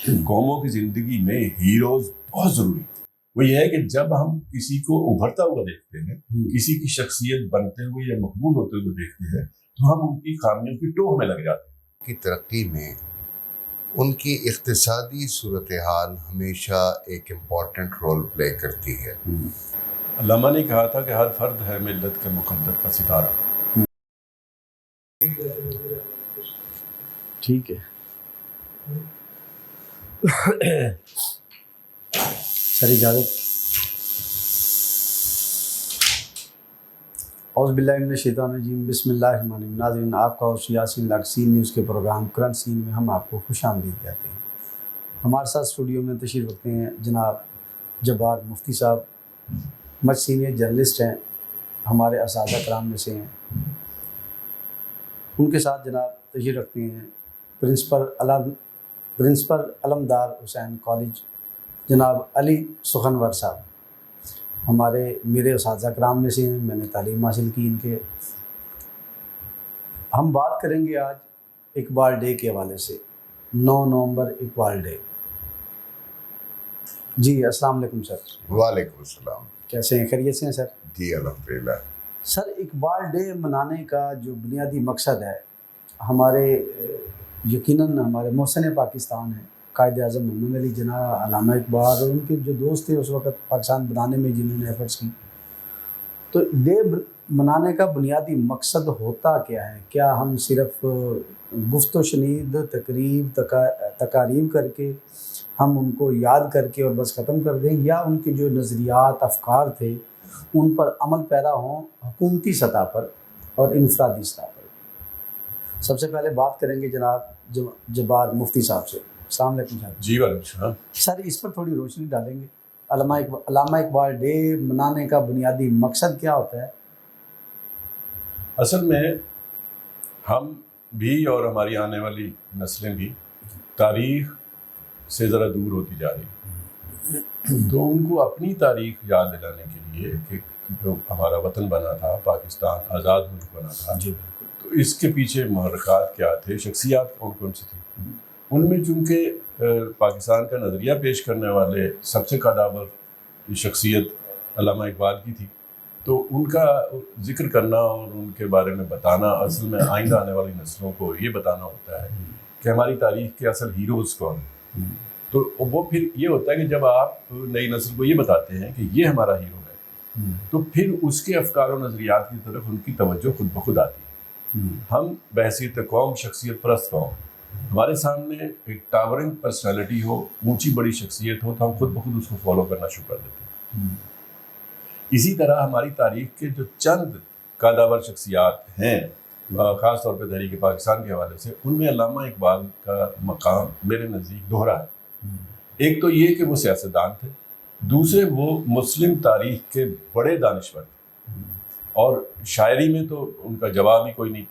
قوموں کی زندگی میں ہیروز بہت ضروری ہے۔ وہ یہ ہے کہ جب ہم کسی کو ابھرتا ہوا دیکھتے ہیں، کسی کی شخصیت بنتے ہوئے یا مقبول ہوتے ہوئے دیکھتے ہیں، تو ہم ان کی خامیوں کی ٹوہ میں لگ جاتے ہیں۔ کی ترقی میں ان کی اقتصادی صورتحال ہمیشہ ایک امپورٹنٹ رول پلے کرتی ہے۔ علامہ نے کہا تھا کہ ہر فرد ہے ملت کے مقدر کا ستارہ۔ ٹھیک ہے سر، اجازت۔ اعوذ باللہ من الشیطان الرجیم، بسم اللہ الرحمن الرحیم۔ ناظرین، آپ کا اور یاسین لاکسی نیوز کے پروگرام کرنٹ سین میں ہم آپ کو خوش آمدید کہتے ہیں۔ ہمارے ساتھ اسٹوڈیو میں تشریف رکھتے ہیں جناب جبار مفتی صاحب، مچ سینئر جرنلسٹ ہیں، ہمارے اساتذہ کرام میں سے ہیں۔ ان کے ساتھ جناب تشریف رکھتے ہیں پرنسپل علمدار حسین کالج جناب علی سخنور صاحب، میرے اساتذہ کرام میں سے ہیں، میں نے تعلیم حاصل کی ان کے۔ ہم بات کریں گے آج اقبال ڈے کے حوالے سے، 9 نومبر اقبال ڈے۔ جی السلام علیکم سر۔ وعلیکم السلام۔ کیسے ہیں؟ خیریت سے ہیں سر؟ جی الحمدللہ۔ سر، اقبال ڈے منانے کا جو بنیادی مقصد ہے، ہمارے یقیناً ہمارے محسن پاکستان ہیں قائد اعظم محمد علی جناح، علامہ اقبال اور ان کے جو دوست تھے اس وقت پاکستان بنانے میں جنہوں نے ایفرٹس کی، تو ڈے منانے کا بنیادی مقصد ہوتا کیا ہے؟ کیا ہم صرف گفت و شنید تقاریب کر کے ہم ان کو یاد کر کے اور بس ختم کر دیں، یا ان کے جو نظریات افکار تھے ان پر عمل پیرا ہوں حکومتی سطح پر اور انفرادی سطح پر؟ سب سے پہلے بات کریں گے جناب جبار مفتی صاحب سے۔ السلام علیکم صاحب۔ جی وعلیکم السلام۔ سر، اس پر تھوڑی روشنی ڈالیں گے، علامہ اقبال ڈے منانے کا بنیادی مقصد کیا ہوتا ہے؟ اصل میں ہم بھی اور ہماری آنے والی نسلیں بھی تاریخ سے ذرا دور ہوتی جا رہی ہیں، تو ان کو اپنی تاریخ یاد دلانے کے لیے کہ جو ہمارا وطن بنا تھا، پاکستان آزاد ملک بنا تھا، تو اس کے پیچھے محرکات کیا تھے، شخصیات کون کون سی تھیں۔ ان میں چونکہ پاکستان کا نظریہ پیش کرنے والے سب سے قدابر شخصیت علامہ اقبال کی تھی، تو ان کا ذکر کرنا اور ان کے بارے میں بتانا اصل میں آئندہ آنے والی نسلوں کو یہ بتانا ہوتا ہے کہ ہماری تاریخ کے اصل ہیروز کون ہیں۔ تو وہ پھر یہ ہوتا ہے کہ جب آپ نئی نسل کو یہ بتاتے ہیں کہ یہ ہمارا ہیرو ہے، تو پھر اس کے افکار و نظریات کی طرف ان کی توجہ خود بخود آتی ہے۔ ہم بحیثیت قوم شخصیت پرست قوم، ہمارے سامنے ایک ٹاورنگ پرسنالٹی ہو، اونچی بڑی شخصیت ہو، تو ہم خود بخود اس کو فالو کرنا شروع کر دیتے ہیں۔ اسی طرح ہماری تاریخ کے جو چند قدابر شخصیات ہیں، خاص طور پہ تحریک پاکستان کے حوالے سے، ان میں علامہ اقبال کا مقام میرے نزدیک دوہرا ہے۔ ایک تو یہ کہ وہ سیاستدان تھے، دوسرے وہ مسلم تاریخ کے بڑے دانشور تھے، اور شاعری میں تو ان کا جواب ہی کوئی نہیں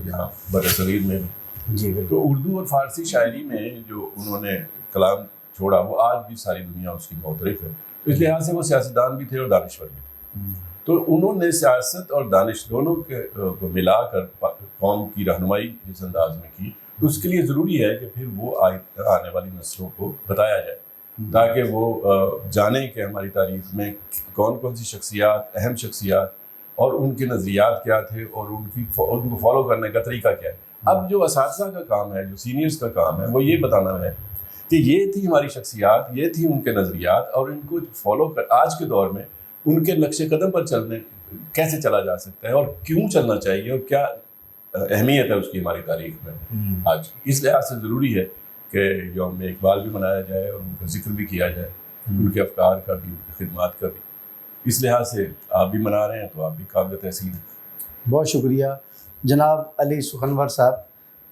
یہاں برصغیر میں بھی۔ جی بالکل۔ تو اردو اور فارسی شاعری میں جو انہوں نے کلام چھوڑا وہ آج بھی ساری دنیا اس کی معترف ہے، تو اس لحاظ سے وہ سیاستدان بھی تھے اور دانشور بھی تھے۔ تو انہوں نے سیاست اور دانش دونوں کو ملا کر قوم کی رہنمائی جس انداز میں کی، تو اس کے لیے ضروری ہے کہ پھر وہ آنے والی نسلوں کو بتایا جائے، تاکہ وہ جانیں کہ ہماری تاریخ میں کون کون سی شخصیات، اہم شخصیات، اور ان کے نظریات کیا تھے اور ان کو فالو کرنے کا طریقہ کیا ہے۔ اب جو اساتذہ کا کام ہے، جو سینئرز کا کام ہے، وہ یہ بتانا ہے کہ یہ تھی ہماری شخصیات، یہ تھی ان کے نظریات، اور ان کو فالو کر آج کے دور میں ان کے نقش قدم پر چلنے کیسے چلا جا سکتا ہے، اور کیوں چلنا چاہیے، اور کیا اہمیت ہے اس کی ہماری تاریخ میں آج۔ اس لحاظ سے ضروری ہے کہ یوم اقبال بھی منایا جائے اور ان کا ذکر بھی کیا جائے، ان کے افکار کا بھی، ان کی خدمات کا بھی۔ اس لحاظ سے آپ بھی منا رہے ہیں تو آپ بھی قابل تحسین ہیں۔ بہت شکریہ جناب علی سخنور صاحب۔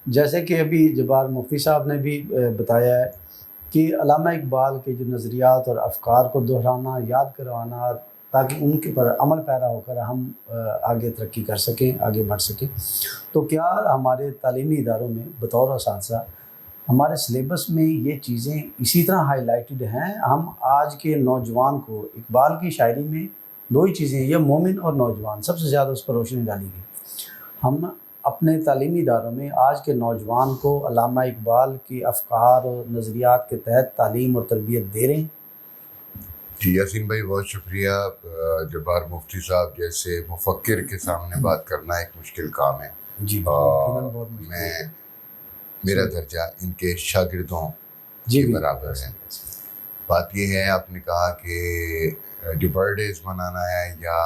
جیسے کہ ابھی جبار مفتی صاحب نے بھی بتایا ہے کہ علامہ اقبال کے جو نظریات اور افکار کو دہرانا، یاد کروانا، تاکہ ان کے پر عمل پیرا ہو کر ہم آگے ترقی کر سکیں، آگے بڑھ سکیں، تو کیا ہمارے تعلیمی اداروں میں بطور اساتذہ ہمارے سلیبس میں یہ چیزیں اسی طرح ہائی لائٹڈ ہیں؟ ہم آج کے نوجوان کو، اقبال کی شاعری میں 2 ہی چیزیں، یہ مومن اور نوجوان، سب سے زیادہ اس پر روشنی ڈالی گئی۔ ہم اپنے تعلیمی اداروں میں آج کے نوجوان کو علامہ اقبال کی افکار اور نظریات کے تحت تعلیم اور تربیت دے رہے ہیں؟ جی یاسین بھائی بہت شکریہ. جبار مفتی صاحب جیسے مفکر کے سامنے بات کرنا ایک مشکل کام ہے. جی اور میرا درجہ ان کے شاگردوں جی کے برابر ہے. بات یہ ہے آپ نے کہا کہ جو برتھ ڈیز منانا ہے یا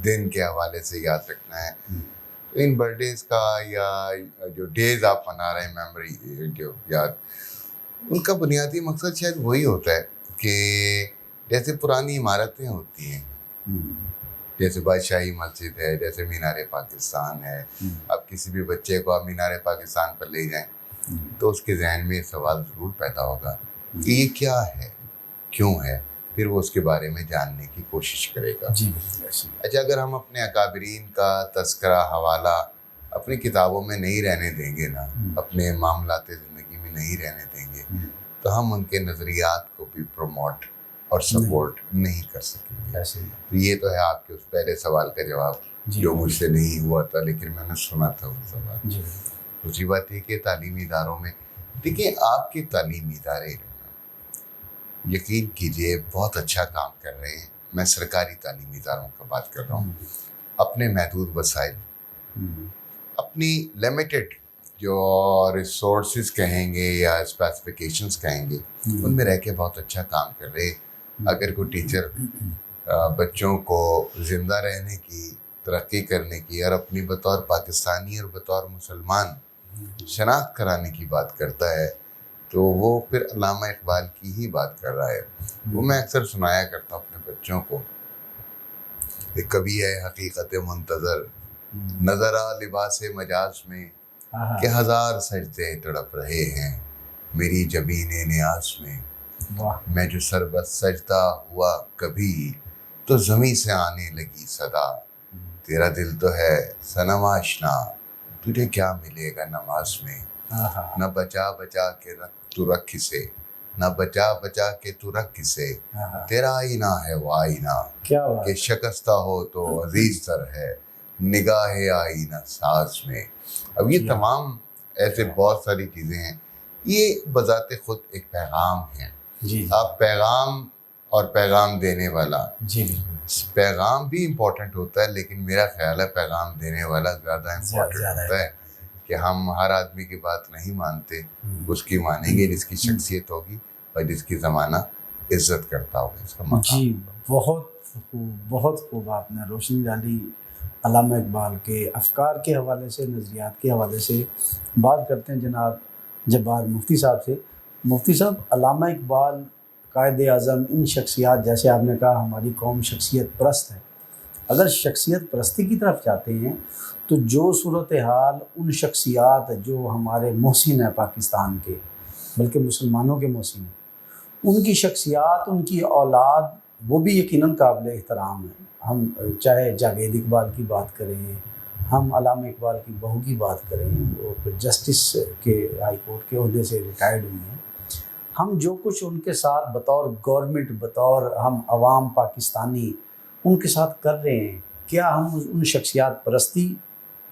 دن کے حوالے سے یاد رکھنا ہے، تو ان برتھ ڈیز کا یا جو ڈیز آپ منا رہے ہیں میموری جو یاد، ان کا بنیادی مقصد شاید وہی ہوتا ہے کہ جیسے پرانی عمارتیں ہوتی ہیں، جیسے بادشاہی مسجد ہے، جیسے مینار پاکستان ہے. اب کسی بھی بچے کو آپ مینار پاکستان پر لے جائیں تو اس کے ذہن میں یہ سوال ضرور پیدا ہوگا کہ یہ کیا ہے، کیوں ہے، پھر وہ اس کے بارے میں جاننے کی کوشش کرے گا. اچھا، اگر ہم اپنے اکابرین کا تذکرہ حوالہ اپنی کتابوں میں نہیں رہنے دیں گے نا، اپنے معاملات زندگی میں نہیں رہنے دیں گے، تو ہم ان کے نظریات کو بھی پروموٹ اور سپورٹ نہیں کر سکیں گے. تو یہ تو ہے آپ کے اس پہلے سوال کا جواب جو مجھ سے نہیں ہوا تھا لیکن میں نے سنا تھا وہ سوال. دوسری بات یہ کہ تعلیمی اداروں میں دیکھیں، آپ کے تعلیمی ادارے یقین کیجئے بہت اچھا کام کر رہے ہیں. میں سرکاری تعلیمی اداروں کا بات کر رہا ہوں. اپنے محدود وسائل، اپنی لمیٹڈ جو ریسورسز کہیں گے یا اسپیسیفیکیشنز کہیں گے، ان میں رہ کے بہت اچھا کام کر رہے. اگر کوئی ٹیچر بچوں کو زندہ رہنے کی، ترقی کرنے کی اور اپنی بطور پاکستانی اور بطور مسلمان شناخت کرانے کی بات کرتا ہے تو وہ پھر علامہ اقبال کی ہی بات کر رہا ہے. وہ میں اکثر سنایا کرتا ہوں اپنے بچوں کو کہ کبھی ہے حقیقت منتظر، نظر آ لباس مجاز میں، کہ ہزار سجدے تڑپ رہے ہیں میری جبین نیاز میں. میں جو سر بس سجدہ ہوا کبھی تو زمیں سے آنے لگی صدا. تیرا دل تو ہے صنم آشنا، تجھے کیا ملے گا نماز میں. نہ بچا بچا کے تو رکھ اسے، نہ بچا بچا کے تو رکھ اسے. تیرا آئینہ ہے وہ آئینہ کہ شکستہ ہو تو عزیز تر ہے نگاہ آئینہ ساز میں. اب یہ تمام ایسے بہت ساری چیزیں ہیں. یہ بذات خود ایک پیغام ہے. آپ پیغام اور پیغام دینے والا، پیغام بھی امپورٹنٹ ہوتا ہے لیکن میرا خیال ہے پیغام دینے والا زیادہ امپورٹنٹ ہوتا ہے. کہ ہم ہر آدمی کی بات نہیں مانتے، اس کی مانیں گے جس کی شخصیت ہوگی اور جس کی زمانہ عزت کرتا ہوگا، اس کا مقام. جی بہت خوب آپ نے روشنی ڈالی. علامہ اقبال کے افکار کے حوالے سے، نظریات کے حوالے سے بات کرتے ہیں جناب جبار مفتی صاحب سے. مفتی صاحب، علامہ اقبال، قائد اعظم، ان شخصیات، جیسے آپ نے کہا ہماری قوم شخصیت پرست ہے. اگر شخصیت پرستی کی طرف جاتے ہیں تو جو صورتحال ان شخصیات جو ہمارے محسن ہیں پاکستان کے، بلکہ مسلمانوں کے محسن ہیں، ان کی شخصیات، ان کی اولاد، وہ بھی یقیناً قابل احترام ہیں. ہم چاہے جاوید اقبال کی بات کریں، ہم علامہ اقبال کی بہو کی بات کریں، وہ جسٹس کے ہائی کورٹ کے عہدے سے ریٹائرڈ ہوئی ہیں. ہم جو کچھ ان کے ساتھ بطور گورنمنٹ، بطور ہم عوام پاکستانی ان کے ساتھ کر رہے ہیں، کیا ہم ان شخصیات پرستی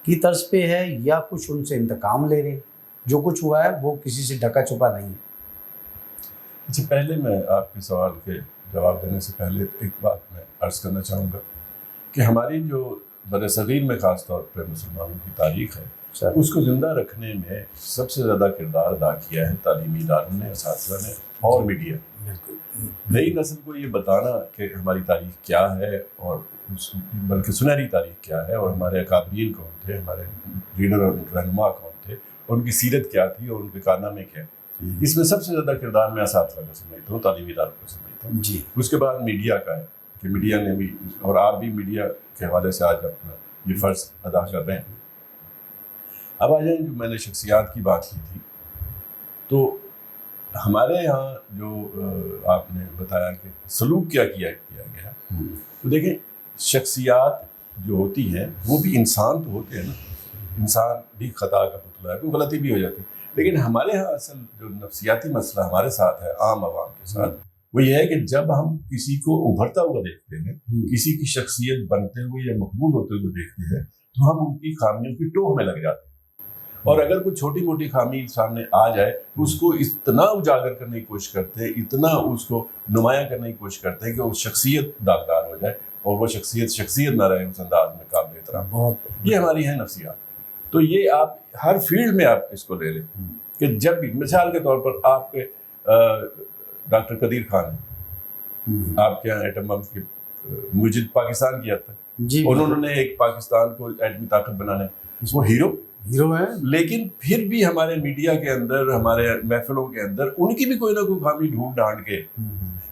کی طرز پہ ہے یا کچھ ان سے انتقام لے رہے ہیں؟ جو کچھ ہوا ہے وہ کسی سے ڈھکا چھپا نہیں ہے. اچھا، پہلے میں آپ کے سوال کے جواب دینے سے پہلے ایک بات میں عرض کرنا چاہوں گا کہ ہماری جو برصغیر میں خاص طور پہ مسلمانوں کی تاریخ ہے، اس کو زندہ رکھنے میں سب سے زیادہ کردار ادا کیا ہے تعلیمی اداروں نے، اساتذہ نے اور میڈیا. نئی نسل کو یہ بتانا کہ ہماری تاریخ کیا ہے، اور بلکہ سنہری تاریخ کیا ہے، اور ہمارے اکابرین کون تھے، ہمارے لیڈر اور رہنما کون تھے، اور ان کی سیرت کیا تھی اور ان کے کارنامے کیا. اس میں سب سے زیادہ کردار میں اساتذہ کا سمجھتا ہوں، تعلیمی اداروں کا سمجھتا ہوں. جی. اس کے بعد میڈیا کا ہے کہ میڈیا نے بھی، اور آپ بھی میڈیا کے حوالے سے آج اپنا یہ فرض ادا کر رہے ہیں. اب آ جائیں، جو میں نے شخصیات کی بات کی تھی، تو ہمارے یہاں جو آپ نے بتایا کہ سلوک کیا گیا، تو دیکھیں شخصیات جو ہوتی ہیں وہ بھی انسان تو ہوتے ہیں نا، انسان بھی خطا کا پتلا ہے، کوئی غلطی بھی ہو جاتی ہے. لیکن ہمارے ہاں اصل جو نفسیاتی مسئلہ ہمارے ساتھ ہے، عام عوام کے ساتھ، وہ یہ ہے کہ جب ہم کسی کو ابھرتا ہوا دیکھتے ہیں، کسی کی شخصیت بنتے ہوئے یا مقبول ہوتے ہوئے دیکھتے ہیں، تو ہم ان کی خامیوں کی ٹوہ میں لگ جاتے ہیں، اور اگر کوئی چھوٹی موٹی خامی سامنے آ جائے تو اس کو اتنا اجاگر کرنے کی کوشش کرتے ہیں، اتنا اس کو نمایاں کرنے کی کوشش کرتے ہیں کہ وہ شخصیت داغدار ہو جائے اور وہ شخصیت نہ رہے اس انداز میں قابل احترام. بہت یہ ہماری ہے نفسیات. تو یہ آپ ہر فیلڈ میں آپ اس کو لے لیں کہ جب بھی مثال کے طور پر آپ کے ڈاکٹر قدیر خان ہیں، آپ کے یہاں ایٹم بم کی مجد پاکستان کیا تھا جی، انہوں نے ایک پاکستان کو ایٹمی طاقت بنانے، وہ ہیرو ہیں. لیکن پھر بھی ہمارے میڈیا کے اندر، ہمارے محفلوں کے اندر ان کی بھی کوئی نہ کوئی خامی ڈھونڈ ڈھانڈ کے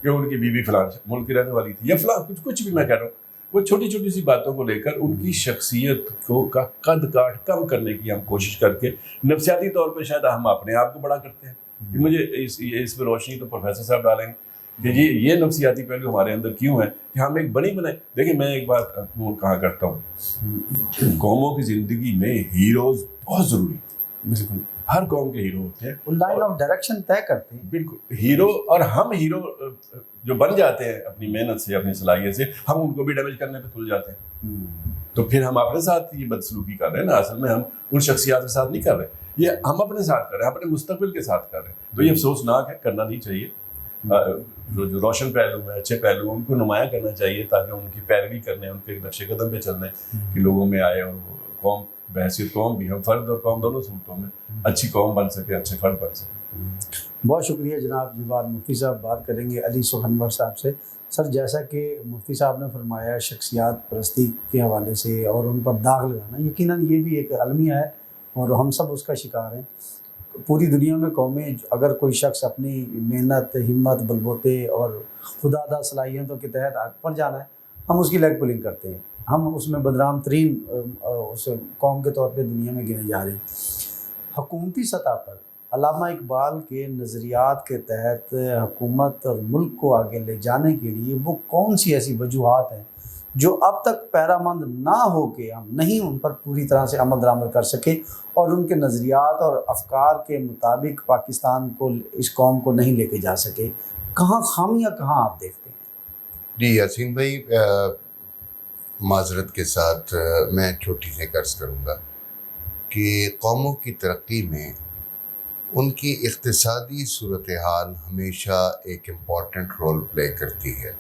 کہ ان کی بیوی فلاں ملک کی رہنے والی تھی یا فلاں کچھ بھی میں کہہ رہا ہوں، وہ چھوٹی چھوٹی سی باتوں کو لے کر ان کی شخصیت کو کا قد کاٹ کم کرنے کی ہم کوشش کر کے نفسیاتی طور پہ شاید ہم اپنے آپ کو بڑا کرتے ہیں. مجھے اس پہ روشنی تو پروفیسر صاحب ڈالیں گے کہ جی یہ نفسیاتی پہلو ہمارے اندر کیوں ہیں کہ ہم ایک بنی بنائے. دیکھیں میں ایک بات کہا کرتا ہوں، قوموں کی زندگی میں ہیروز بہت ضروری ہیں. بالکل ہر قوم کے ہیرو ہوتے ہیں، وہ لائن آف ڈائریکشن طے کرتے ہیں. بالکل ہیرو. اور ہم ہیرو جو بن جاتے ہیں اپنی محنت سے، اپنی صلاحیت سے، ہم ان کو بھی ڈیمیج کرنے پہ تل جاتے ہیں. تو پھر ہم اپنے ساتھ یہ بدسلوکی کر رہے ہیں نا. اصل میں ہم ان شخصیات کے ساتھ نہیں کر رہے، یہ ہم اپنے ساتھ کر رہے ہیں، اپنے مستقبل کے ساتھ کر رہے ہیں. تو یہ افسوسناک ہے، کرنا نہیں چاہیے. جو روشن پہلو ہیں، اچھے پہلو ہیں، ان کو نمایاں کرنا چاہیے تاکہ ان کی پیروی کرنے، ان کے نقش قدم پہ چلنے کہ لوگوں میں آئے، اور وہ قوم بحیثیت قوم بھی، ہم فرد اور قوم دونوں صورتوں میں اچھی قوم بن سکے، اچھے فرد بن سکے. بہت شکریہ جناب. یہ بات مفتی صاحب بات کریں گے علی سخنور صاحب سے. سر جیسا کہ مفتی صاحب نے فرمایا شخصیات پرستی کے حوالے سے اور ان پر داغ لگانا، یقیناً یہ بھی ایک المیہ ہے اور ہم سب اس کا شکار ہیں. پوری دنیا میں قومیں، اگر کوئی شخص اپنی محنت، ہمت، بلبوتے اور خداداد صلاحیتوں کے تحت آگ پر جانا ہے، ہم اس کی لیگ پولنگ کرتے ہیں. ہم اس میں بدنام ترین اس قوم کے طور پہ دنیا میں گنے جا رہے ہیں. حکومتی سطح پر علامہ اقبال کے نظریات کے تحت حکومت اور ملک کو آگے لے جانے کے لیے وہ کون سی ایسی وجوہات ہیں جو اب تک پیرامند نہ ہو کے ہم نہیں ان پر پوری طرح سے عمل درآمد کر سکے اور ان کے نظریات اور افکار کے مطابق پاکستان کو، اس قوم کو نہیں لے کے جا سکے؟ کہاں خامیاں کہاں آپ دیکھتے ہیں؟ جی یاسین بھائی، معذرت کے ساتھ میں چھوٹی سی عرض کروں گا کہ قوموں کی ترقی میں ان کی اقتصادی صورتحال ہمیشہ ایک امپورٹنٹ رول پلے کرتی ہے.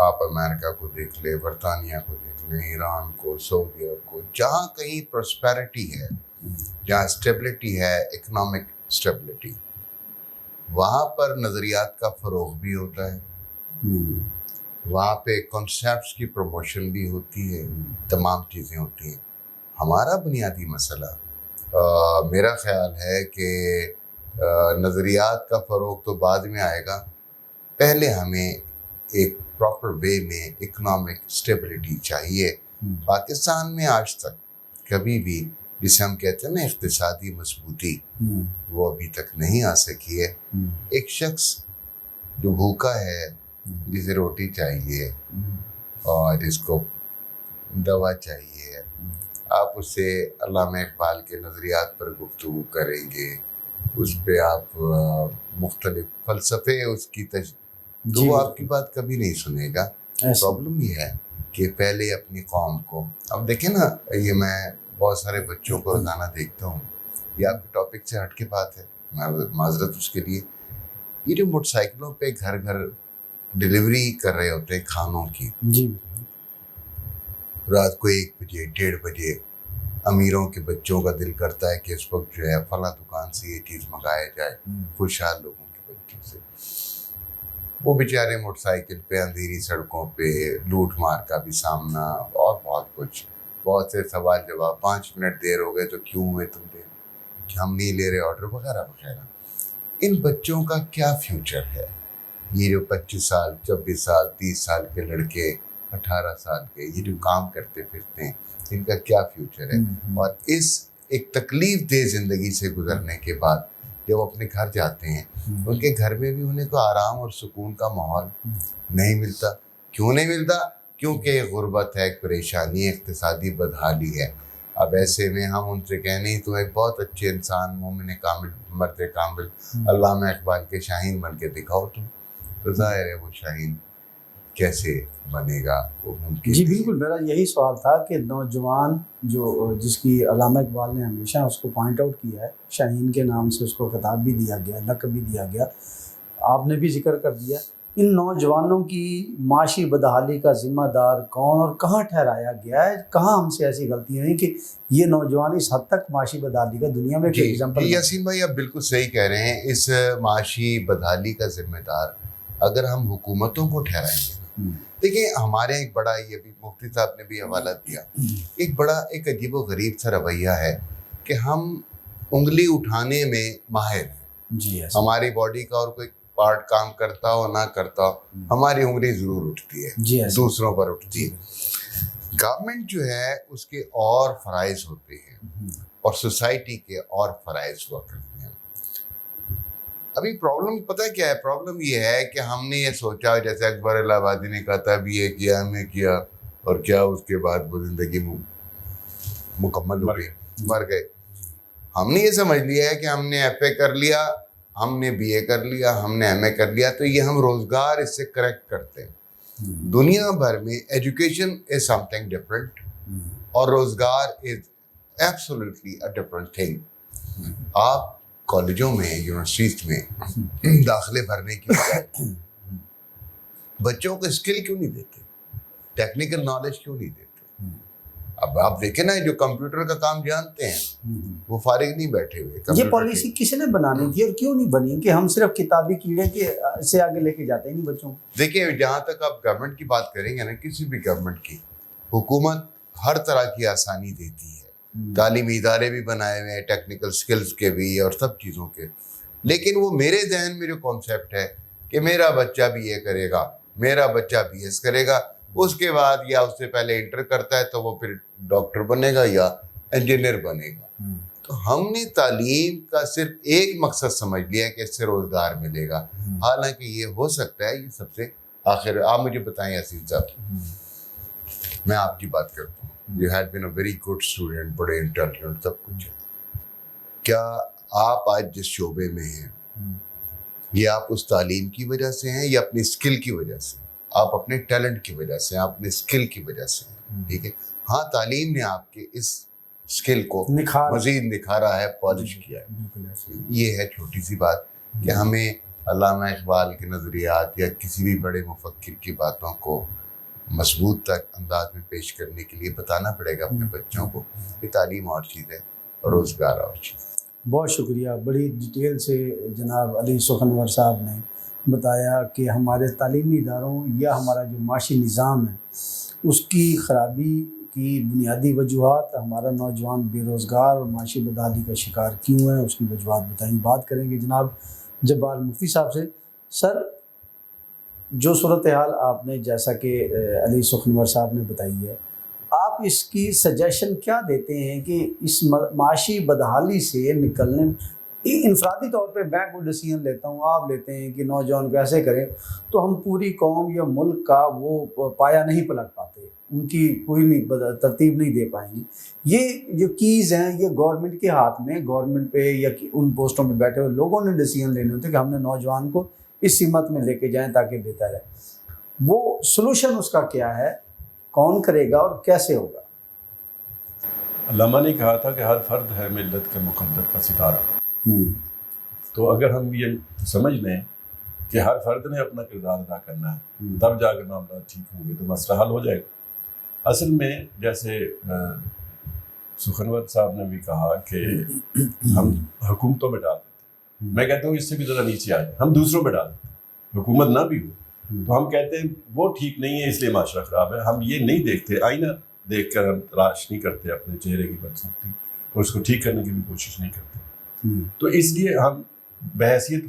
آپ امریکہ کو دیکھ لیں، برطانیہ کو دیکھ لیں، ایران کو، سعودی عرب کو، جہاں کہیں پراسپیرٹی ہے، جہاں اسٹیبلٹی ہے، اکنامک اسٹیبلٹی، وہاں پر نظریات کا فروغ بھی ہوتا ہے، وہاں پہ کنسیپٹس کی پروموشن بھی ہوتی ہے، تمام چیزیں ہوتی ہیں. ہمارا بنیادی مسئلہ میرا خیال ہے کہ نظریات کا فروغ تو بعد میں آئے گا، پہلے ہمیں ایک پراپر وے میں اکنامک اسٹیبلٹی چاہیے. پاکستان میں آج تک کبھی بھی جسے ہم کہتے ہیں نا اقتصادی مضبوطی، وہ ابھی تک نہیں آ سکی ہے. ایک شخص جو بھوکا ہے، جسے روٹی چاہیے اور جس کو دوا چاہیے، آپ اس سے علامہ اقبال کے نظریات پر گفتگو کریں گے، اس پہ آپ مختلف فلسفے اس کی تو وہ آپ کی بات کبھی نہیں سنے گا. پرابلم یہ ہے کہ پہلے اپنی قوم کو، اب دیکھیں نا، یہ میں بہت سارے بچوں کو روزانہ دیکھتا ہوں، یہ آپ کے ٹاپک سے ہٹ کے بات ہے، معذرت اس کے لیے، یہ جو موٹر سائیکلوں پہ گھر گھر ڈیلیوری کر رہے ہوتے ہیں کھانوں کی، جی رات کو 1 بجے 1:30 بجے امیروں کے بچوں کا دل کرتا ہے کہ اس وقت جو ہے فلاں دکان سے یہ چیز منگایا جائے، خوشحال لوگوں کے بچوں سے. وہ بیچارے موٹر سائیکل پہ اندھیری سڑکوں پہ لوٹ مار کا بھی سامنا، اور بہت کچھ، بہت سے سوال جواب، 5 منٹ دیر ہو گئے تو کیوں ہوئے تم دیر، کہ ہم نہیں لے رہے آرڈر، وغیرہ وغیرہ. ان بچوں کا کیا فیوچر ہے؟ یہ جو 25 سال 24 سال 30 سال کے لڑکے، 18 سال کے، یہ جو کام کرتے پھرتے ہیں، ان کا کیا فیوچر ہے؟ اور اس ایک تکلیف دہ زندگی سے گزرنے کے بعد جب اپنے گھر جاتے ہیں، ان کے گھر میں بھی انہیں کو آرام اور سکون کا ماحول نہیں ملتا. کیوں نہیں ملتا؟ کیونکہ غربت ہے، ایک پریشانی ہے، اقتصادی بدحالی ہے. اب ایسے میں ہم ان سے کہیں نہیں، تو ایک بہت اچھے انسان، مومن کامل، مرد کامل، علامہ اقبال کے شاہین بن کے دکھاؤ تم، تو ظاہر ہے وہ شاہین کیسے بنے گا وہ ممکن جی نہیں۔ بالکل، میرا یہی سوال تھا کہ نوجوان جو جس کی علامہ اقبال نے ہمیشہ اس کو پوائنٹ آؤٹ کیا ہے، شاہین کے نام سے اس کو خطاب بھی دیا گیا، لقب بھی دیا گیا، آپ نے بھی ذکر کر دیا، ان نوجوانوں کی معاشی بدحالی کا ذمہ دار کون اور کہاں ٹھہرایا گیا ہے؟ کہاں ہم سے ایسی غلطیاں ہیں کہ یہ نوجوان اس حد تک معاشی بدحالی کا دنیا میں ایک ایگزامپل؟ جی یاسین بھائی آپ بالکل صحیح کہہ رہے ہیں، اس معاشی بدحالی کا ذمہ دار اگر ہم حکومتوں کو ٹھہرائیں گے، دیکھیں ہمارے ایک بڑا، یہ بھی مفتی صاحب نے بھی حوالہ دیا، ایک عجیب و غریب سا رویہ ہے کہ ہم انگلی اٹھانے میں ماہر ہیں، جی ہماری باڈی کا اور کوئی پارٹ کام کرتا ہو نہ کرتا ہو، ہماری انگلی ضرور اٹھتی ہے، جی دوسروں پر اٹھتی ہے۔ گورنمنٹ جو ہے اس کے اور فرائض ہوتے ہیں اور سوسائٹی کے اور فرائض ہوا کرتے ہیں۔ ابھی پرابلم پتہ کیا ہے؟ پرابلم یہ ہے کہ ہم نے یہ سوچا، جیسے اکبر الہ آبادی نے کہا تھا ابھی یہ کیا ہم نے کیا، اور کیا اس کے بعد وہ زندگی مکمل ہو گئی، مر گئے۔ ہم نے یہ سمجھ لیا ہے کہ ہم نے ایف اے کر لیا، ہم نے بی اے کر لیا، ہم نے ایم اے کر لیا، تو یہ ہم روزگار اس سے کریکٹ کرتے ہیں۔ دنیا بھر میں education is some thing different اور روزگار is absolutely a different thing. آپ کالجوں میں، یونیورسٹیز میں داخلے بھرنے کی بجائے بچوں کو اسکل کیوں نہیں دیتے؟ ٹیکنیکل نالج کیوں نہیں دیتے؟ اب آپ دیکھیں نا، جو کمپیوٹر کا کام جانتے ہیں وہ فارغ نہیں بیٹھے ہوئے۔ یہ پالیسی کس نے بنانی تھی اور کیوں نہیں بنی کہ ہم صرف کتابی کیڑے کے سے آگے لے کے جاتے ہیں نہیں بچوں کو؟ دیکھیے جہاں تک آپ گورنمنٹ کی بات کریں گے نا، کسی بھی گورنمنٹ کی، حکومت ہر طرح کی آسانی دیتی ہے، تعلیمی ادارے بھی بنائے ہوئے ہیں، ٹیکنیکل سکلز کے بھی اور سب چیزوں کے، لیکن وہ میرے ذہن میں جو کانسیپٹ ہے کہ میرا بچہ بھی یہ کرے گا، میرا بچہ بی ایس کرے گا، اس کے بعد یا اس سے پہلے انٹر کرتا ہے تو وہ پھر ڈاکٹر بنے گا یا انجینئر بنے گا۔ تو ہم نے تعلیم کا صرف ایک مقصد سمجھ لیا ہے کہ اس سے روزگار ملے گا، حالانکہ یہ ہو سکتا ہے یہ سب سے آخر۔ آپ مجھے بتائیں یاسین صاحب، میں آپ کی بات کرتا ہوں، you had been a very good student, بڑے انٹیلیجنٹ، سب کچھ ہے، کیا آپ آج جس شعبے میں ہیں یہ آپ اس تعلیم کی وجہ سے ہیں یا اپنی اسکل کی وجہ سے؟ آپ اپنے ٹیلنٹ کی وجہ سے، آپ اپنے اسکل کی وجہ سے ہیں، ٹھیک ہے؟ ہاں تعلیم نے آپ کے اس اسکل کو مزید نکھارا ہے، پالش کیا ہے۔ یہ ہے چھوٹی سی بات کہ ہمیں علامہ اقبال کے نظریات یا کسی بھی بڑے مفکر کی باتوں کو مضبوط تک انداز میں پیش کرنے کے لیے بتانا پڑے گا اپنے بچوں کو کہ تعلیم اور چیز ہے اور روزگار اور چیز ہے۔ بہت شکریہ، بڑی ڈیٹیل سے جناب علی سخنور صاحب نے بتایا کہ ہمارے تعلیمی اداروں یا ہمارا جو معاشی نظام ہے اس کی خرابی کی بنیادی وجوہات، ہمارا نوجوان بے روزگار اور معاشی بدحالی کا شکار کیوں ہے، اس کی وجوہات بتائیں۔ بات کریں گے جناب جبار مفتی صاحب سے۔ سر، جو صورتحال آپ نے جیسا کہ علی سخنور صاحب نے بتائی ہے، آپ اس کی سجیشن کیا دیتے ہیں کہ اس معاشی بدحالی سے نکلنے؟ انفرادی طور پہ میں کوئی ڈیسیژن لیتا ہوں، آپ لیتے ہیں کہ نوجوان کو ایسے کریں، تو ہم پوری قوم یا ملک کا وہ پایا نہیں پلٹ پاتے، ان کی کوئی نہیں ترتیب نہیں دے پائیں گے۔ یہ جو کیز ہیں یہ گورنمنٹ کے ہاتھ میں، گورنمنٹ پہ یا ان پوسٹوں پہ بیٹھے ہوئے لوگوں نے ڈیسیژن لینے ہوتے کہ ہم نے نوجوان کو اس سمت میں لے کے جائیں تاکہ بہتر ہے۔ وہ سلوشن اس کا کیا ہے، کون کرے گا اور کیسے ہوگا؟ علامہ نے کہا تھا کہ ہر فرد ہے ملت کے مقدر کا ستارہ۔ تو اگر ہم یہ سمجھ لیں کہ ہر فرد نے اپنا کردار ادا کرنا ہے، تب جا کر معاملات ٹھیک ہوں گے تو مسئلہ حل ہو جائے گا۔ اصل میں جیسے سخنور صاحب نے بھی کہا کہ ہم حکومتوں میں ڈال دیتے ہیں، میں کہتا ہوں اس سے بھی ذرا نیچے آ جائیں، ہم دوسروں میں ڈال دیتے ہیں، حکومت نہ بھی ہو تو ہم کہتے ہیں وہ ٹھیک نہیں ہے اس لیے معاشرہ خراب ہے۔ ہم یہ نہیں دیکھتے، آئینہ دیکھ کر ہم تلاش نہیں کرتے اپنے چہرے کی بدسلوکی اور اس کو ٹھیک کرنے کی بھی کوشش نہیں کرتے۔ تو اس لیے ہم بحیثیت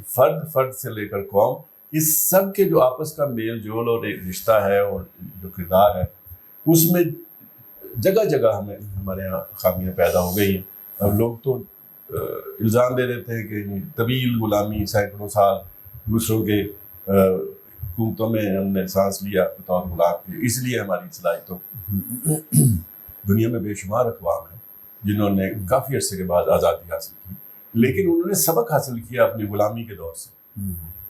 فرد سے لے کر قوم، اس سب کے جو آپس کا میل جول اور ایک رشتہ ہے اور جو کردار ہے، اس میں جگہ جگہ ہمارے یہاں خامیاں پیدا ہو گئی ہیں۔ اور لوگ تو الزام دے دیتے ہیں کہ طویل غلامی، سینکڑوں سال دوسروں کے حکومتوں میں ہم نے سانس لیا بطور غلام کے، اس لیے ہماری صلاحیتوں دنیا میں بے شمار اقوام ہیں جنہوں نے کافی عرصے کے بعد آزادی حاصل کی، لیکن انہوں نے سبق حاصل کیا اپنی غلامی کے دور سے۔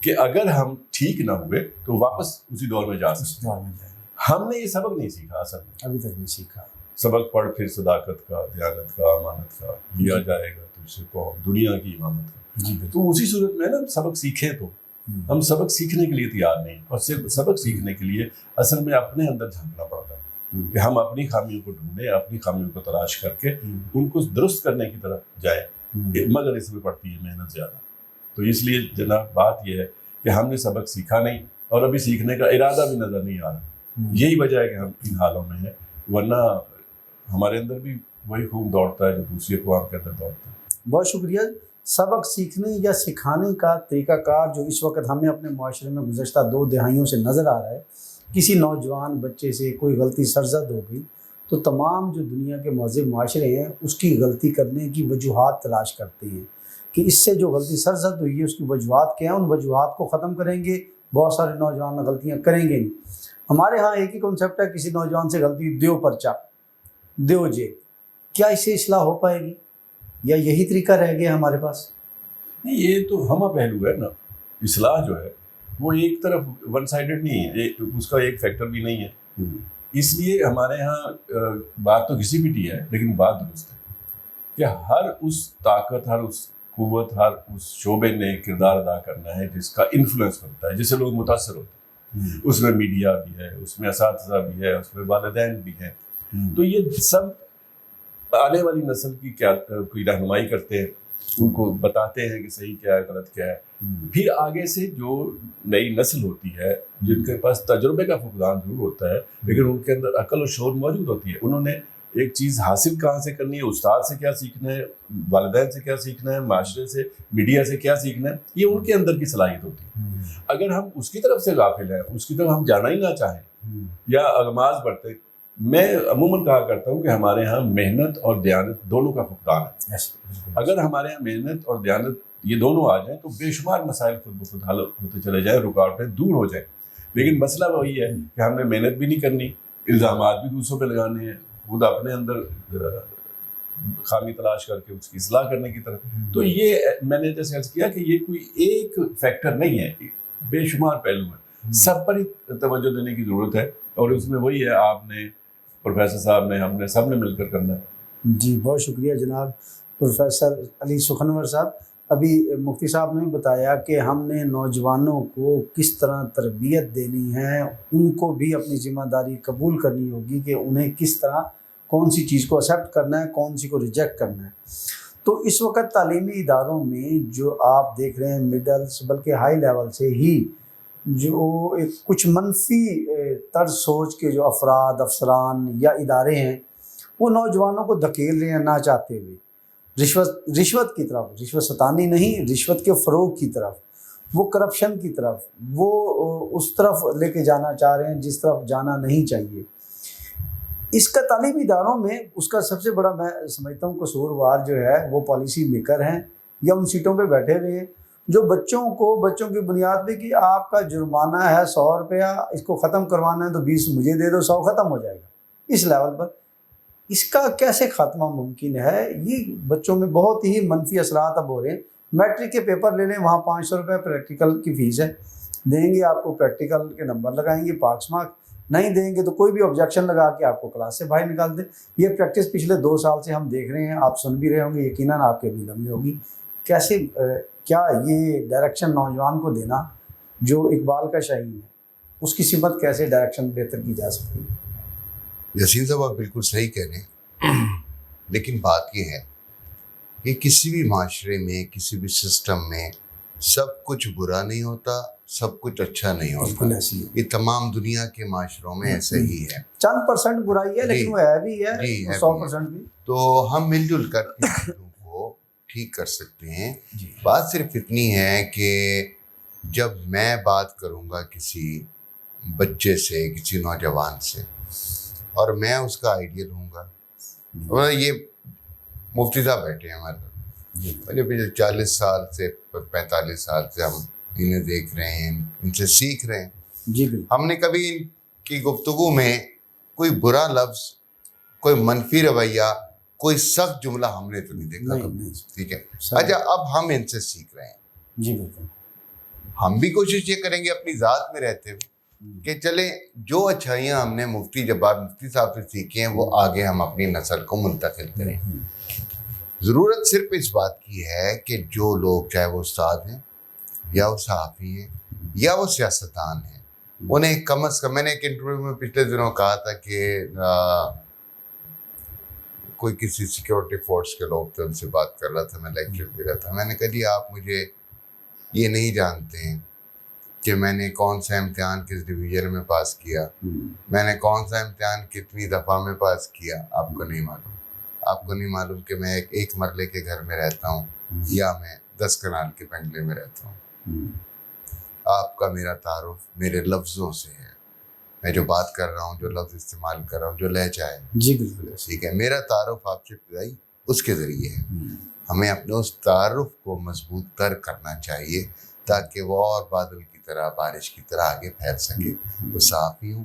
کہ اگر ہم ٹھیک نہ ہوئے تو واپس اسی دور میں جا سکتے ہیں. ہم نے یہ سبق نہیں سیکھا اصل میں, ابھی تک نہیں سیکھا. سبق پڑھ پھر صداقت کا, دیانت کا, امانت کا, لیا جائے گا تجھ سے قوم دنیا کی امامت کا. تو اسی صورت میں نا سبق سیکھیں, تو ہم سبق سیکھنے کے لیے تیار نہیں, اور صرف سبق سیکھنے کے لیے اصل میں اپنے اندر جھانکنا پڑتا ہے کہ ہم اپنی خامیوں کو ڈھونڈیں, اپنی خامیوں کو تلاش کر کے ان کو درست کرنے کی طرف جائیں, مگر اس میں پڑتی ہے محنت زیادہ. تو اس لیے جناب بات یہ ہے کہ ہم نے سبق سیکھا نہیں, اور ابھی سیکھنے کا ارادہ بھی نظر نہیں آ رہا. یہی وجہ ہے کہ ہم ان حالوں میں ہیں, ورنہ ہمارے اندر بھی وہی خون دوڑتا ہے جو دوسری اقوام کے اندر دوڑتا ہے. بہت شکریہ. سبق سیکھنے یا سکھانے کا طریقہ کار جو اس وقت ہمیں اپنے معاشرے میں گزشتہ 2 دہائیوں سے نظر آ رہا ہے, کسی نوجوان بچے سے کوئی غلطی سرزد ہو گئی تو تمام جو دنیا کے مہذب معاشرے ہیں اس کی غلطی کرنے کی وجوہات تلاش کرتے ہیں کہ اس سے جو غلطی سرزد ہوئی ہے اس کی وجوہات کیا ہیں, ان وجوہات کو ختم کریں گے. بہت سارے نوجوان غلطیاں کریں گے نہیں. ہمارے ہاں ایک ہی کنسیپٹ ہے, کسی نوجوان سے غلطی دیو پرچہ دیو جیل. کیا اس سے اصلاح ہو پائے گی, یا یہی طریقہ رہ گیا ہمارے پاس؟ نہیں, یہ تو ہمہ پہلو ہے نا. اصلاح جو ہے وہ ایک طرف ون سائیڈڈ نہیں ہے, اس کا ایک فیکٹر بھی نہیں ہے. اس لیے ہمارے ہاں بات تو کسی بھی ٹی ہے, لیکن بات درست ہے کہ ہر اس طاقت, ہر اس قوت, ہر اس شعبے نے کردار ادا کرنا ہے جس کا انفلوئنس بنتا ہے, جس سے لوگ متاثر ہوتے ہیں. اس میں میڈیا بھی ہے, اس میں اساتذہ بھی ہے, اس میں والدین بھی ہیں. تو یہ سب آنے والی نسل کی کیا کوئی رہنمائی کرتے ہیں, ان کو بتاتے ہیں کہ صحیح کیا ہے, غلط کیا ہے. پھر آگے سے جو نئی نسل ہوتی ہے جن کے پاس تجربے کا فقدان ضرور ہوتا ہے, لیکن ان کے اندر عقل و شعور موجود ہوتی ہے. انہوں نے ایک چیز حاصل کہاں سے کرنی ہے, استاد سے کیا سیکھنا ہے, والدین سے کیا سیکھنا ہے, معاشرے سے, میڈیا سے کیا سیکھنا ہے, یہ ان کے اندر کی صلاحیت ہوتی ہے. اگر ہم اس کی طرف سے غافل ہیں, اس کی طرف ہم جانا ہی نہ چاہیں یا اغماز برتیں, میں عموماً کہا کرتا ہوں کہ ہمارے ہاں محنت اور دیانت دونوں کا فقدان ہے. اگر ہمارے ہاں محنت اور دیانت یہ دونوں آ جائیں تو بے شمار مسائل خود بخود حل ہوتے چلے جائیں, رکاوٹیں دور ہو جائیں. لیکن مسئلہ وہی ہے کہ ہم نے محنت بھی نہیں کرنی, الزامات بھی دوسروں پہ لگانے ہیں, خود اپنے اندر خامی تلاش کر کے اس کی اصلاح کرنے کی طرف. تو یہ میں نے جیسے عرض کیا کہ یہ کوئی ایک فیکٹر نہیں ہے, بے شمار پہلو ہیں, سب پر ہی توجہ دینے کی ضرورت ہے. اور اس میں وہی ہے, آپ نے, پروفیسر صاحب نے, ہم نے, سب نے مل کر کرنا ہے. جی بہت شکریہ جناب پروفیسر علی سخنور صاحب. ابھی مفتی صاحب نے بتایا کہ ہم نے نوجوانوں کو کس طرح تربیت دینی ہے, ان کو بھی اپنی ذمہ داری قبول کرنی ہوگی کہ انہیں کس طرح کون سی چیز کو ایکسیپٹ کرنا ہے, کون سی کو ریجیکٹ کرنا ہے. تو اس وقت تعلیمی اداروں میں جو آپ دیکھ رہے ہیں مڈلس بلکہ ہائی لیول سے ہی جو ایک کچھ منفی طرز سوچ کے جو افراد, افسران یا ادارے ہیں وہ نوجوانوں کو دھکیل رہے ہیں نہ چاہتے ہوئے رشوت کی طرف, رشوت ستانی نہیں, رشوت کے فروغ کی طرف, وہ کرپشن کی طرف, وہ اس طرف لے کے جانا چاہ رہے ہیں جس طرف جانا نہیں چاہیے. اس کا تعلیمی اداروں میں اس کا سب سے بڑا میں سمجھتا ہوں قصوروار جو ہے وہ پالیسی میکر ہیں یا ان سیٹوں پہ بیٹھے ہوئے ہیں جو بچوں کی بنیاد پہ کہ آپ کا جرمانہ ہے 100 روپیہ, اس کو ختم کروانا ہے تو 20 مجھے دے دو, 100 ختم ہو جائے گا. اس لیول پر اس کا کیسے خاتمہ ممکن ہے؟ یہ بچوں میں بہت ہی منفی اثرات اب ہو رہے ہیں. میٹرک کے پیپر لے لیں, وہاں 500 روپے پریکٹیکل کی فیس ہے, دیں گے آپ کو پریکٹیکل کے نمبر لگائیں گے, پاس مارک, نہیں دیں گے تو کوئی بھی آبجیکشن لگا کے آپ کو کلاس سے باہر نکال دیں. یہ پریکٹس پچھلے 2 سال سے ہم دیکھ رہے ہیں, آپ سن بھی رہے ہوں گے, یقیناً آپ کے بھی لمبی ہوگی. کیسے کیا یہ ڈائریکشن نوجوان کو دینا جو اقبال کا شاعری ہے, اس کی سمت کیسے ڈائریکشن بہتر کی جا سکتی ہے؟ یسین صاحب آپ بالکل صحیح کہہ رہے ہیں, لیکن بات یہ ہے کہ کسی بھی معاشرے میں, کسی بھی سسٹم میں سب کچھ برا نہیں ہوتا, سب کچھ اچھا نہیں ہوتا. یہ تمام دنیا کے معاشروں میں ایسا ہی ہے. چند پرسنٹ برائی ہے لیکن وہ ہے بھی ہے, 100% بھی. تو ہم مل جل کر ان چیزوں کو ٹھیک کر سکتے ہیں. بات صرف اتنی ہے کہ جب میں بات کروں گا کسی بچے سے, کسی نوجوان سے, اور میں اس کا آئیڈیا دوں گا, اور یہ مفتی صاحب بیٹھے ہیں ہمارے ساتھ, پچھلے 40 سال سے 45 سال سے ہم انہیں دیکھ رہے ہیں, ان سے سیکھ رہے ہیں. جی بالکل. ہم نے کبھی ان کی گفتگو میں کوئی برا لفظ, کوئی منفی رویہ, کوئی سخت جملہ ہم نے تو نہیں دیکھا. ٹھیک ہے, اچھا اب ہم ان سے سیکھ رہے ہیں. جی بالکل. ہم بھی کوشش یہ کریں گے اپنی ذات میں رہتے ہوئے کہ چلیں جو اچھائیاں ہم نے مفتی جبار مفتی صاحب سے سیکھی ہیں وہ آگے ہم اپنی نسل کو منتقل کریں. ضرورت صرف اس بات کی ہے کہ جو لوگ چاہے وہ استاد ہیں یا وہ صحافی ہیں یا وہ سیاستدان ہیں انہیں کم از کم، میں نے ایک انٹرویو میں پچھلے دنوں کہا تھا کہ کوئی کسی سیکیورٹی فورس کے لوگ تھے ان سے بات کر رہا تھا، میں لیکچر دے رہا تھا، میں نے کہا جی آپ مجھے یہ نہیں جانتے ہیں کہ میں نے کون سا امتحان کس ڈویژن میں پاس کیا، میں نے کون سا امتحان کتنی دفعہ میں پاس کیا، آپ کو نہیں معلوم. آپ کو نہیں معلوم کہ میں ایک مرلے کے گھر میں رہتا ہوں یا میں 10 کنال کے بنگلے میں رہتا ہوں. آپ کا میرا تعارف میرے لفظوں سے ہے، میں جو بات کر رہا ہوں، جو لفظ استعمال کر رہا ہوں، جو لہجہ ہے، جی بالکل ٹھیک ہے، میرا تعارف آپ سے ابتدائی اس کے ذریعے ہے. ہمیں اپنے اس تعارف کو مضبوط تر کرنا چاہیے تاکہ وہ اور بادل کی طرح، بارش کی طرح آگے پھیل سکے. وہ صحافی ہوں،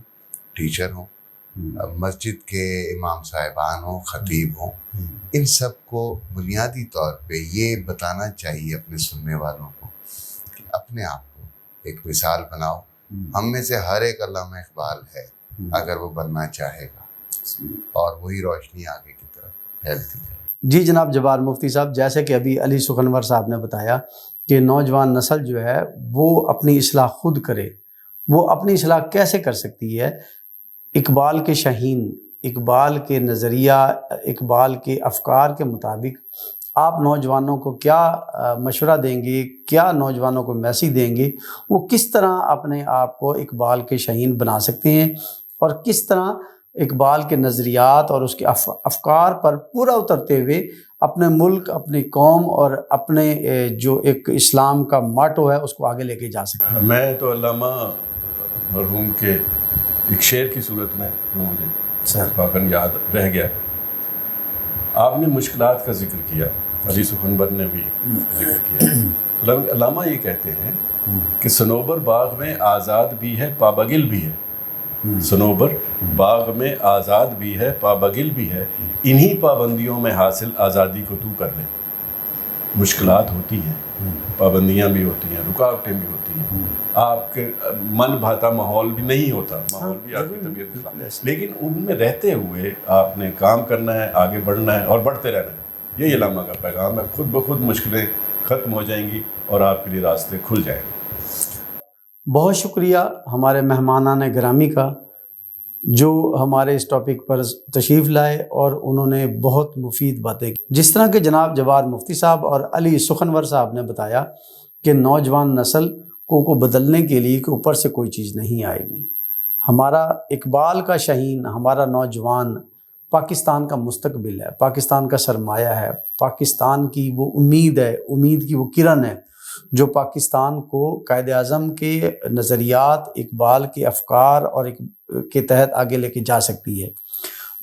ٹیچر ہوں، مسجد کے امام صاحبان ہوں، خطیب ہوں، ان سب کو بنیادی طور پہ یہ بتانا چاہیے اپنے سننے والوں کو کہ اپنے آپ کو ایک مثال بناؤ. ہم میں سے ہر ایک علامہ اقبال ہے اگر وہ بننا چاہے گا، اور وہی روشنی آگے کی طرف پھیلتی ہے. جی جناب جبار مفتی صاحب، جیسے کہ ابھی علی سخنور صاحب نے بتایا کہ نوجوان نسل جو ہے وہ اپنی اصلاح خود کرے. وہ اپنی اصلاح کیسے کر سکتی ہے؟ اقبال کے شاہین، اقبال کے نظریہ، اقبال کے افکار کے مطابق آپ نوجوانوں کو کیا مشورہ دیں گے، کیا نوجوانوں کو میسیج دیں گے؟ وہ کس طرح اپنے آپ کو اقبال کے شاہین بنا سکتے ہیں، اور کس طرح اقبال کے نظریات اور اس کے افکار پر پورا اترتے ہوئے اپنے ملک، اپنی قوم اور اپنے جو ایک اسلام کا ماٹو ہے اس کو آگے لے کے جا سکتے ہیں؟ میں تو علامہ مرحوم کے ایک شعر کی صورت میں مجھے اتفاقاً یاد رہ گیا. آپ نے مشکلات کا ذکر کیا، علی سخنور نے بھی ذکر کیا. علامہ یہ کہتے ہیں کہ صنوبر باغ میں آزاد بھی ہے پابگل بھی ہے. صنوبر باغ میں آزاد بھی ہے پابگل بھی ہے، انہی پابندیوں میں حاصل آزادی کو تو کر لے. مشکلات ہوتی ہیں، پابندیاں بھی ہوتی ہیں، رکاوٹیں بھی ہوتی ہیں، آپ کے من بھاتا ماحول بھی نہیں ہوتا، ماحول بھی آپ کی طبیعت کے خلاف، لیکن ان میں رہتے ہوئے آپ نے کام کرنا ہے، آگے بڑھنا ہے اور بڑھتے رہنا ہے. یہی علامہ کا پیغام ہے. خود بخود مشکلیں ختم ہو جائیں گی اور آپ کے لیے راستے کھل جائیں گے. بہت شکریہ ہمارے مہمانان گرامی کا جو ہمارے اس ٹاپک پر تشریف لائے، اور انہوں نے بہت مفید باتیں کی. جس طرح کہ جناب جبار مفتی صاحب اور علی سخنور صاحب نے بتایا کہ نوجوان نسل کو بدلنے کے لیے کہ اوپر سے کوئی چیز نہیں آئے گی. ہمارا اقبال کا شاہین، ہمارا نوجوان پاکستان کا مستقبل ہے، پاکستان کا سرمایہ ہے، پاکستان کی وہ امید ہے، امید کی وہ کرن ہے جو پاکستان کو قائد اعظم کے نظریات، اقبال کے افکار اور کے تحت آگے لے کے جا سکتی ہے.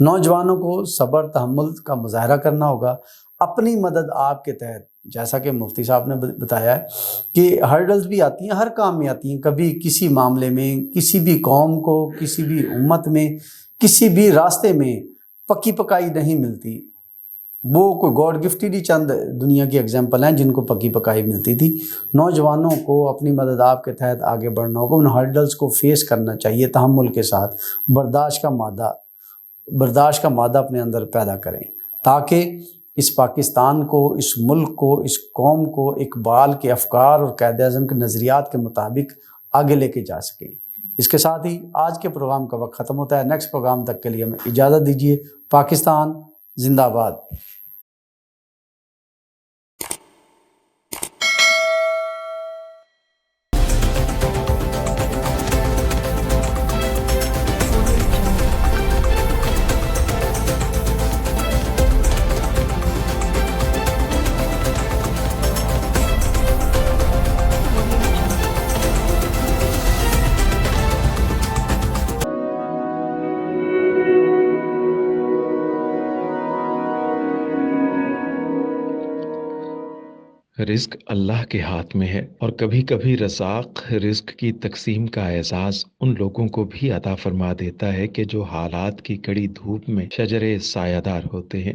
نوجوانوں کو صبر تحمل کا مظاہرہ کرنا ہوگا. اپنی مدد آپ کے تحت، جیسا کہ مفتی صاحب نے بتایا ہے کہ ہرڈلز بھی آتی ہیں، ہر کام میں آتی ہیں. کبھی کسی معاملے میں، کسی بھی قوم کو، کسی بھی امت میں، کسی بھی راستے میں پکی پکائی نہیں ملتی. وہ کوئی گاڈ گفٹڈ ہی چند دنیا کی اگزامپل ہیں جن کو پکی پکائی ملتی تھی. نوجوانوں کو اپنی مدد آپ کے تحت آگے بڑھنا ہوگا. ان ہرڈلز کو فیس کرنا چاہیے تحمل کے ساتھ. برداشت کا مادہ اپنے اندر پیدا کریں تاکہ اس پاکستان کو، اس ملک کو، اس قوم کو اقبال کے افکار اور قائد اعظم کے نظریات کے مطابق آگے لے کے جا سکیں. اس کے ساتھ ہی آج کے پروگرام کا وقت ختم ہوتا ہے. نیکسٹ پروگرام تک کے لیے ہمیں اجازت دیجیے. پاکستان زندہ باد. رزق اللہ کے ہاتھ میں ہے، اور کبھی کبھی رزاق رزق کی تقسیم کا اعزاز ان لوگوں کو بھی عطا فرما دیتا ہے کہ جو حالات کی کڑی دھوپ میں شجرے سایہ دار ہوتے ہیں.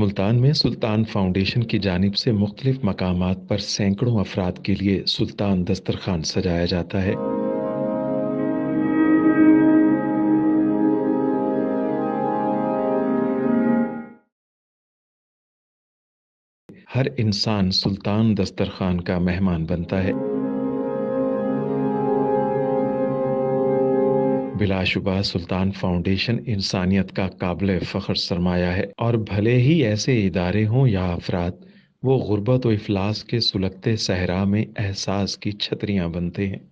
ملتان میں سلطان فاؤنڈیشن کی جانب سے مختلف مقامات پر سینکڑوں افراد کے لیے سلطان دسترخوان سجایا جاتا ہے۔ ہر انسان سلطان دسترخوان کا مہمان بنتا ہے۔ بلا شبہ سلطان فاؤنڈیشن انسانیت کا قابل فخر سرمایہ ہے، اور بھلے ہی ایسے ادارے ہوں یا افراد، وہ غربت و افلاس کے سلگتے صحرا میں احساس کی چھتریاں بنتے ہیں۔